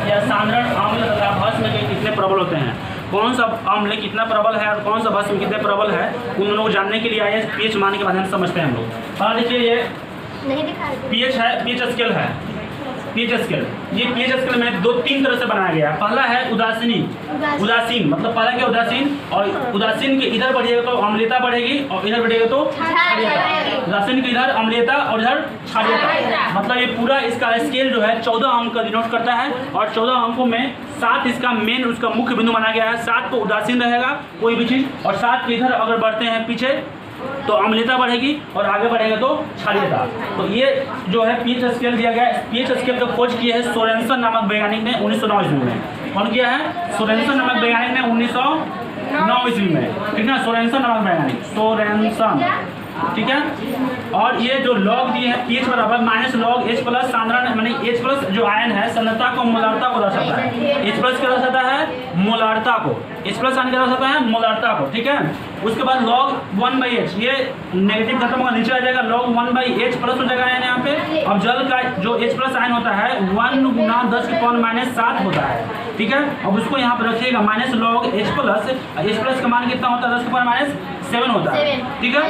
या साधारण अम्ल तथा भस्म के कितने प्रबल होते हैं? कौन सा अम्ल कितना प्रबल है और कौन सा भस्म कितने प्रबल है, उन दोनों को जानने के लिए आइए पीएच मान के माध्यम से समझते हैं हम लोग। हाँ देखिए, ये पीएच है, पीएच स्केल है। पीएच स्केल, ये पीएच स्केल में तीन तरह से बनाया गया है। पहला है उदासीन, मतलब पहला क्या उदासीन, और उदासीन के इधर बढ़िएगा तो अम्लीयता बढ़ेगी और इधर बढ़िएगा तो क्षारीयता। उदासीन के इधर अम्लीयता और इधर क्षारीयता। मतलब ये पूरा इसका स्केल जो है 14 अंक का डिनोट करता है और 14 अंकों में 7 इसका मेन उसका मुख्य बिंदु माना गया है। 7 को उदासीन रहेगा कोई भी चीज़, और 7 के इधर अगर बढ़ते हैं पीछे तो अम्लीयता बढ़ेगी और आगे बढ़ेगा तो क्षारीयता। तो ये जो है पीएच स्केल दिया गया है। पीएच स्केल का खोज किया है सोरेनसन नामक वैज्ञानिक ने 1909 ईस्वी में। कौन किया है? सोरेनसन नामक वैज्ञानिक ने 1909 ईस्वी में, ठीक है। सोरेनसन नामक वैज्ञानिक, सोरेनसन, ठीक है। और ये जो लॉग दिए हैं पीएच बराबर माइनस लॉग एच प्लस साधारण, मानी एच प्लस जो आयन है सांद्रता को मोलारता को दर्शाता है। एच प्लस क्या दर्शाता है? मोलारता को। एच प्लस आयन क्या दर्शाता है? मोलारता को, ठीक है। उसके बाद log 1/h, ये नेगेटिव खत्म होगा, नीचे आ जाएगा log 1/h प्लस हो जाएगा आयन यहाँ पे। अब जल का जो H प्लस आयन होता है 1 गुना 10⁻⁷ होता है, ठीक है। अब उसको यहाँ पर रखिएगा माइनस log H प्लस का मान कितना होता है? 10⁻7 होता है, ठीक है।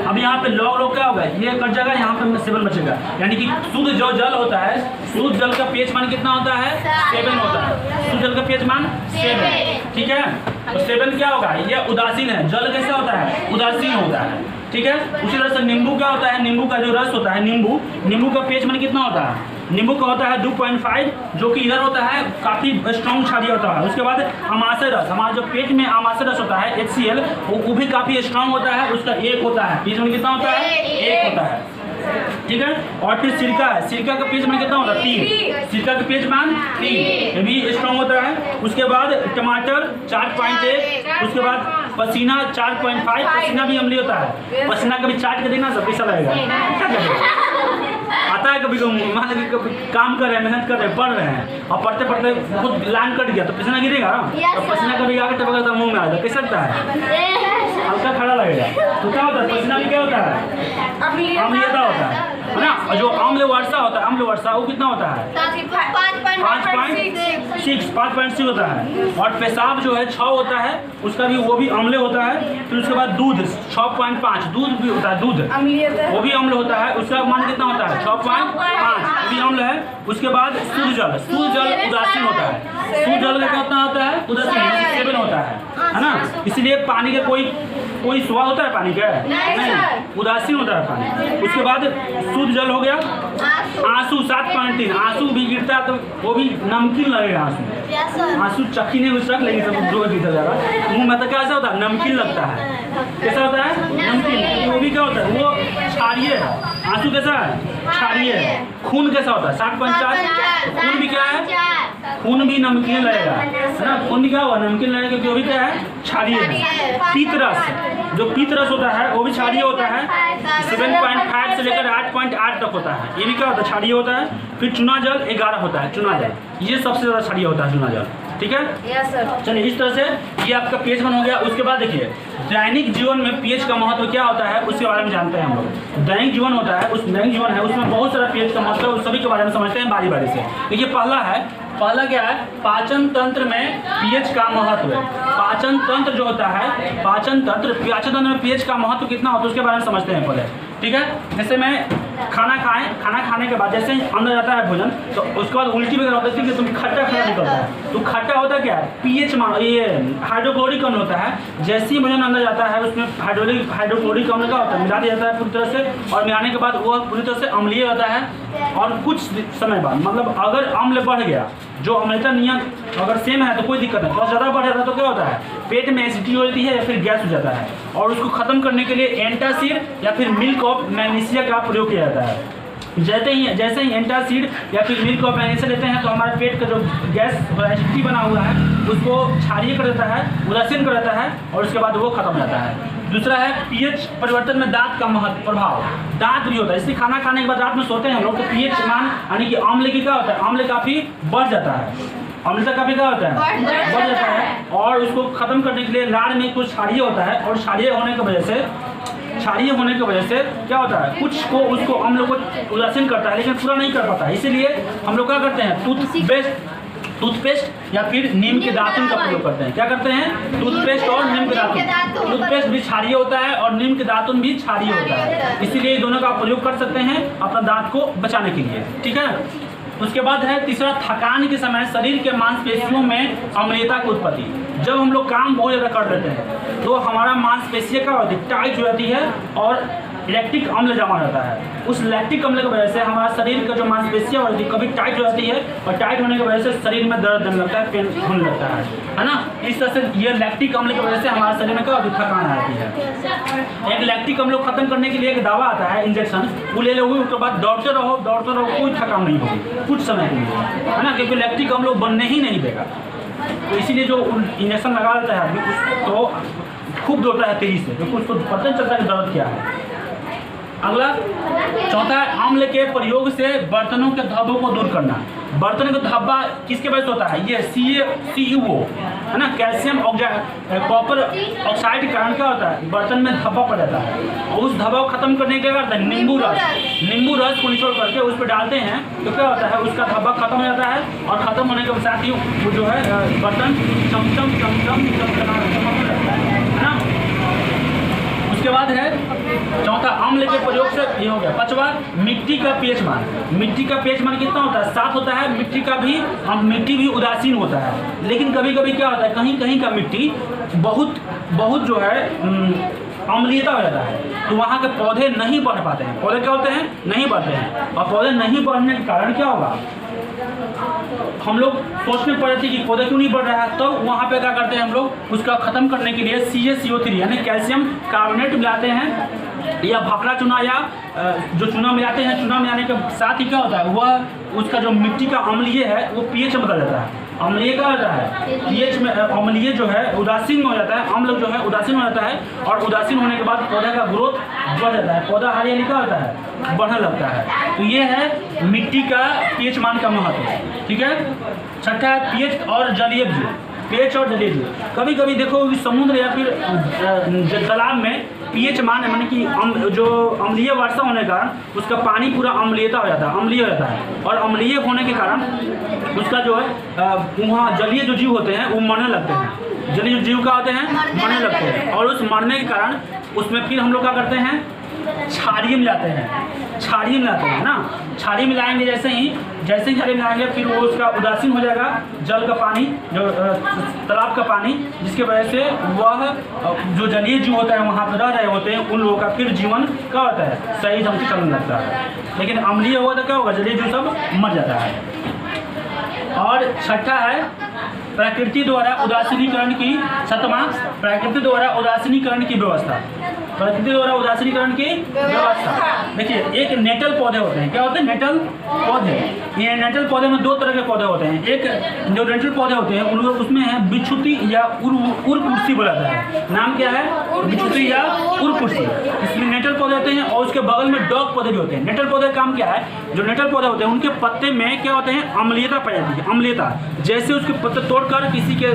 अब यहाँ पे log क्या होगा? ये कट जाएगा, यहाँ पे 7 बचेगा। यानी कि शुद्ध जो जल होता है, शुद्ध जल का pH मान कितना होता है? 7 होता है। शुद्ध जल का pH मान 7, ठीक है। तो 7 क्या होगा? ये उदासीन है। जल कैसा होता है? उदासीन होता है, ठीक है। उसी तरह से नींबू क्या होता है? नींबू का जो रस होता है, नींबू का pH मान कितना होता है? नींबू का होता है 2.5, जो कि इधर होता है काफ़ी स्ट्रॉन्ग क्षारीय होता है। उसके बाद अमाशय रस, हमारा जो पेट में अमाशय रस होता है HCl, वो भी काफ़ी स्ट्रॉन्ग होता है, उसका 1 होता है। pH मान कितना होता है? 1 होता है, ठीक है। और फिर सिरका है, सिरका का pH मान कितना होता है? 3। सिरका का pH मान 3, ये भी स्ट्रॉन्ग होता है। उसके बाद टमाटर 4.1, उसके बाद पसीना 4.5, पसीना भी अम्लीय होता है। पसीना कभी चाट के देखना, सब कैसा लगेगा? क्या करेगा? आता है कभी मान लीजिए कभी काम कर रहे हैं, मेहनत कर रहे हैं, पढ़ रहे हैं और पढ़ते पढ़ते खुद लाइन कट गया तो पसीना गिरेगा ना, तो पसीना कभी आगे टपका तो मुंह में आ जाता, कैसा लगता है? हल्का खड़ा लगेगा। तो क्या होता है? पसीना भी क्या होता है? अम्लीयता होता है ना। और जो अम्ल वर्षा होता है, अम्ल वर्षा वो कितना होता है? 5.6 होता है। और पेशाब जो है 6 होता है, उसका भी वो भी अम्ल होता है। फिर उसके बाद दूध 6.5, दूध भी होता है, दूध वो भी अम्ल होता है, उसका मान कितना होता है? 6.5 भी अम्ल है। उसके बाद शुद्ध जल उदासीन होता है। शुद्ध जल का कितना होता है? उदासीन 7 होता है ना। इसलिए पानी का कोई स्वाद होता है पानी का? नहीं, उदासीन होता है पानी। उसके बाद शुद्ध जल हो गया। आंसू 7.3, आंसू भी गिरता है तो वो भी नमकीन लगेगा। आंसू चखीने को रख लेंगे सब जो भी जाएगा मुँह में, तो कैसा होता है? नमकीन लगता है। कैसा होता है? नमकीन। वो भी क्या होता है? वो क्षारीय है। आंसू कैसा है? क्षारीय है। खून कैसा होता है? 7.4। खून भी क्या है? खून भी नमकीन लगेगा, है ना। खून भी क्या होगा? नमकीन लगेगा, क्योंकि वो भी क्या है? क्षारीय है। पीतरस, जो पीतरस होता है वो भी क्षारीय होता है। 7.5 से लेकर 8.8 तक होता है। ये भी क्या होता है? क्षारीय होता है। फिर चुना जल 11 होता है। चुना जल ये सबसे ज़्यादा क्षारीय होता है, चुना जल, ठीक है। Yes sir. चलिए, इस तरह से ये आपका pH मान हो गया। उसके बाद देखिए दैनिक जीवन में pH का महत्व क्या होता है, उसके बारे में जानते हैं हम लोग। दैनिक जीवन होता है, उस दैनिक जीवन है उसमें बहुत सारा pH का महत्व है, उस सभी के बारे में समझते हैं बारी बारी से। देखिए पहला क्या है? पाचन तंत्र में pH का महत्व है। पाचन तंत्र जो होता है, पाचन तंत्र में pH का महत्व कितना होता है उसके बारे में समझते हैं पहले, ठीक है। जैसे मैं खाना खाने के बाद जैसे ही अंदर जाता है भोजन, तो उसके बाद उल्टी वगैरह होता है, तुम खट्टा निकलता है। तो खट्टा होता क्या है? pH मान, ये हाइड्रोक्लोरिक अम्ल होता है। जैसे ही भोजन अंदर जाता है उसमें हाइड्रोक्लोरिक अम्ल का होता है, मिला दिया जाता है पूरी तरह से, और मिलाने के बाद वो पूरी तरह से अम्लीय होता है। और कुछ समय बाद, मतलब अगर अम्ल बढ़ गया, जो अम्लता नियम अगर सेम है तो कोई दिक्कत नहीं, बहुत ज़्यादा बढ़ जाता है तो क्या होता है? पेट में एसिडिटी हो जाती है या फिर गैस हो जाता है। और उसको ख़त्म करने के लिए एंटासिड या फिर मिल्क ऑफ मैग्नीशिया का प्रयोग किया जाता है। जैसे ही एंटासिड या फिर मिल्क ऑफ मैग्नीशिया लेते हैं तो हमारे पेट का जो गैस एसिडिटी बना हुआ है उसको क्षारीय कर देता है, उदासीन कर देता है, और उसके बाद वो खत्म हो जाता है। दूसरा है pH परिवर्तन में दांत का प्रभाव। दांत भी होता है, इसलिए खाना खाने के बाद रात में सोते हैं हम लोग तो pH मान यानी कि अम्ल की क्या होता है? अम्ल काफ़ी बढ़ जाता है। अम्लता काफी क्या होता है? बढ़ जाता है। और उसको खत्म करने के लिए लार में कुछ क्षारीय होता है, और क्षारीय होने की वजह से क्षारीय होने की वजह से क्या होता है, कुछ को उसको अम्ल को उदासीन करता है लेकिन पूरा नहीं कर पाता है। इसीलिए हम लोग क्या करते हैं, टूथपेस्ट या फिर नीम के दातुन का प्रयोग करते हैं। क्या करते हैं, टूथपेस्ट और नीम के दातुन। टूथपेस्ट भी क्षारीय होता है और नीम के दातुन भी क्षारीय होता है, इसीलिए दोनों का प्रयोग कर सकते हैं अपना दांत को बचाने के लिए। ठीक है। उसके बाद है तीसरा, थकान के समय शरीर के मांसपेशियों में अम्लीयता की उत्पत्ति। जब हम लोग काम बहुत ज़्यादा कर लेते हैं तो हमारा मांसपेशियाँ क्या होती है, टाइट हो जाती है और लैक्टिक अम्ल जमा रहता है। उस लैक्टिक अम्ल की वजह से हमारा शरीर का जो मांसपेशियाँ होती है कभी टाइट हो जाती है और टाइट होने की वजह से शरीर में दर्द होने लगता है, पेन होने लगता है ना। इस तरह से ये लैक्टिक अम्ल की वजह से हमारे शरीर में क्या होती है, थकान आती है। एक लैक्टिक अम्ल को खत्म करने के लिए एक दवा आता है, इंजेक्शन, वो ले लोगे, उसके बाद दौड़ते रहो, कोई थकान नहीं होगी कुछ समय के लिए, है ना, क्योंकि लैक्टिक अम्ल बनने ही नहीं देगा। तो इसीलिए जो इंजेक्शन लगा देता है आदमी तो खूब दौड़ता है तेजी से, क्योंकि उसको पता नहीं चलता है दर्द क्या है। अगला चौथा है, अम्ल के प्रयोग से बर्तनों के धब्बों को दूर करना। बर्तन का धब्बा किसके वजह से होता है, ये CuO, है ना, कैल्शियम कॉपर ऑक्साइड के कारण क्या होता है, बर्तन में धब्बा पड़ जाता है। और उस धब्बा को खत्म करने के बाद नींबू रस को निचोड़ करके उस पर डालते हैं तो क्या होता है, उसका धब्बा खत्म हो जाता है और खत्म होने के साथ ही वो जो है बर्तन चमचम है ना। उसके बाद है चौथा, अम्ल के प्रयोग से ये हो गया। पांचवा, मिट्टी का pH मान। मिट्टी का pH मान कितना होता है, 7 होता है। मिट्टी भी उदासीन होता है, लेकिन कभी कभी क्या होता है, कहीं कहीं का मिट्टी बहुत जो है अम्लीयता हो जाता है, तो वहाँ के पौधे नहीं बढ़ पाते हैं। पौधे क्या होते हैं, नहीं बढ़ते हैं, और पौधे नहीं बढ़ने के कारण क्या होगा, हम लोग सोचने पड़ जाते हैं कि पौधा क्यों नहीं बढ़ रहा है। तो वहाँ पे क्या करते हैं हम लोग, उसका ख़त्म करने के लिए CaCO3 यानी कैल्शियम कार्बोनेट मिलाते हैं, या भाखड़ा चूना, या जो चूना मिलाते हैं। चूना मिलाने के साथ ही क्या होता है, वह उसका जो मिट्टी का अम्लीय है वो pH में बदल जाता है। अम्लीय क्या होता है, pH में अम्लीय जो है उदासीन में हो जाता है, अम्ल जो है उदासीन हो जाता है, और उदासीन होने के बाद पौधे का ग्रोथ बढ़ जाता है, पौधा हरियाली क्या होता है, बढ़ने लगता है। तो ये है मिट्टी का pH मान का महत्व। ठीक है। छठा है, pH और जलीय जीव। pH और जलीय जीव, कभी कभी देखो समुद्र या फिर तालाब में pH मान माने कि जो अम्लीय वर्षा होने के कारण उसका पानी पूरा अम्लीयता हो जाता है, अम्लीय हो जाता है, और अम्लीय होने के कारण उसका जो है वहाँ जलीय जो जीव होते हैं वो मरने लगते हैं। जलीय जीव क्या होते हैं, मरने लगते हैं, और उस मरने के कारण उसमें फिर हम लोग क्या करते हैं, क्षारीय मिलाते हैं। क्षारीय मिलाते हैं ना, क्षारीय मिलाएंगे जैसे ही क्षारीय मिलाएंगे फिर वो उसका उदासीन हो जाएगा जल का पानी, जो तालाब का पानी, जिसके वजह से वह जो जलीय जीव होता है वहाँ पर रह रहे होते हैं, उन लोगों का फिर जीवन क्या होता है, सही ढंग से चलने लगता है। लेकिन अम्लीय होगा तो क्या होगा, जलीय जीव सब मर जाता है। और छठा है, प्रकृति द्वारा उदासीनीकरण की, छठवां, प्रकृति द्वारा उदासीनीकरण की व्यवस्था। प्रकृति द्वारा उदासीनीकरण की व्यवस्था, देखिए एक नेटल पौधे होते हैं, क्या होते हैं, नेटल पौधे। ये नेटल पौधे में 2 तरह के पौधे होते हैं। एक जो नेटल पौधे होते हैं उसमें है बिच्छुती या उरपुष्टि बोला जाता है। नाम क्या है, बिच्छुती या उरपुष्टि। इसमें नेटल पौधे होते हैं, और उसके बगल में डॉग पौधे भी होते हैं। नेटल पौधे का काम क्या है, जो नेटल पौधे होते हैं उनके पत्ते में क्या होते हैं, अम्लीयता पाई जाती है। अम्लीयता जैसे उसके पत्ते तोड़कर किसी के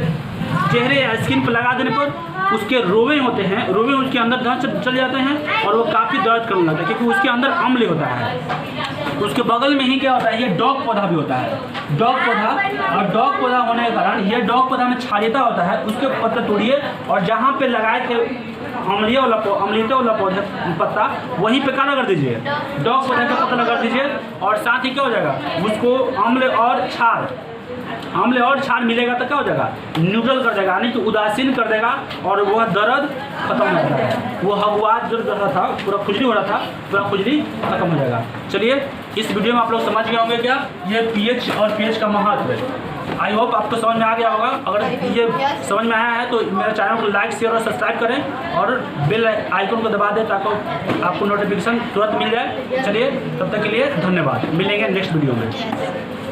चेहरे या स्किन पर लगा देने पर उसके रोवे होते हैं, रोवे उसके अंदर चले जाते हैं और वो काफ़ी दर्द करने लगता है, क्योंकि उसके अंदर अम्ल होता है। उसके बगल में ही क्या होता है, ये डॉग पौधा भी होता है, डॉग पौधा। और डॉग पौधा होने के कारण ये डॉग पौधा में क्षारीयता होता है, उसके पत्ते तोड़िए और जहाँ पे लगाए थे अम्लीयता वाला पौधा पत्ता, वहीं पे क्या लगा दीजिए, डॉग पौधे का पत्ता लगा दीजिए, और साथ ही क्या हो जाएगा, उसको अम्ल और क्षार मिलेगा तो क्या हो जाएगा, न्यूट्रल कर देगा, यानी कि उदासीन कर देगा, और वह दर्द खत्म हो जाता है। वो हगुआत जो रहा था, पूरा खुजली हो रहा था, पूरा खुजली खत्म हो जाएगा। चलिए, इस वीडियो में आप लोग समझ गए होंगे क्या ये pH और pH का महत्व है। आई होप आपको समझ में आ गया होगा। अगर ये समझ में आया है तो मेरे चैनल को लाइक, शेयर और सब्सक्राइब करें, और बेल आइकन को दबा दें ताकि आपको नोटिफिकेशन तुरंत मिल जाए। चलिए, तब तक के लिए धन्यवाद। मिलेंगे नेक्स्ट वीडियो में।